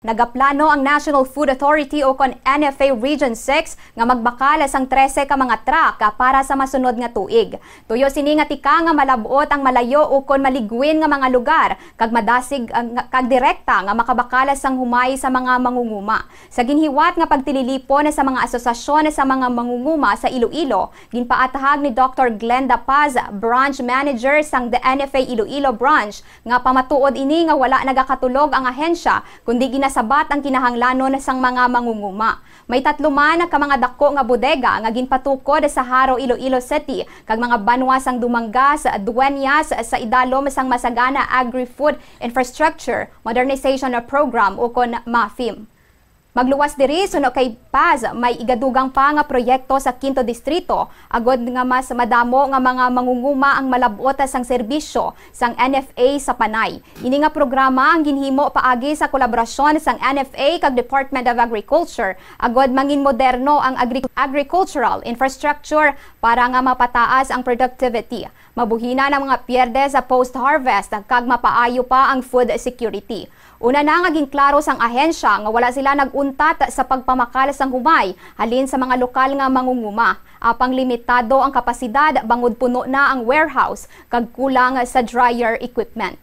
Nagaplano ang National Food Authority o kon NFA Region 6 nga magbakal sang 13 ka mga truck para sa masunod nga tuig. Tuyo sini nga tika nga malabot ang malayo o kon maligwin nga mga lugar kag madasig kag direkta nga makabakal sang humay sa mga mangunguma. Sa ginhiwat nga pagtililipon sa mga asosasyon sa mga mangunguma sa Iloilo, ginpaatahag ni Dr. Glenda Paz, branch manager sang the NFA Iloilo branch, nga pamatuod ini nga wala nagakatulog ang ahensya kundi sabat ang kinahanglanon sang mga mangunguma. May 3 man ka mga dako nga bodega nga ginpatukod sa Haro, Iloilo City kag mga banwa sang Dumangas, Dueñas sa idalom sang Masagana Agri-Food Infrastructure Modernization Program o kon MAFIM. Magluwas diri suno kay Paz, may igadugang pa nga proyekto sa 5th Distrito agod nga mas madamo nga mga mangunguma ang malabot sang serbisyo sang NFA sa Panay. Ini nga programa ang ginhimo paagi sa kolaborasyon sang NFA kag Department of Agriculture agod mangin moderno ang agricultural infrastructure para nga mapataas ang productivity. Mabuhina ng mga pierde sa post-harvest kag mapaayo pa ang food security. Una na nga ginklaro sang ahensya nga wala sila naguntat sa pagpamakal sang humay halin sa mga lokal nga mangunguma. Apang limitado ang kapasidad bangod puno na ang warehouse kag kulang sa dryer equipment.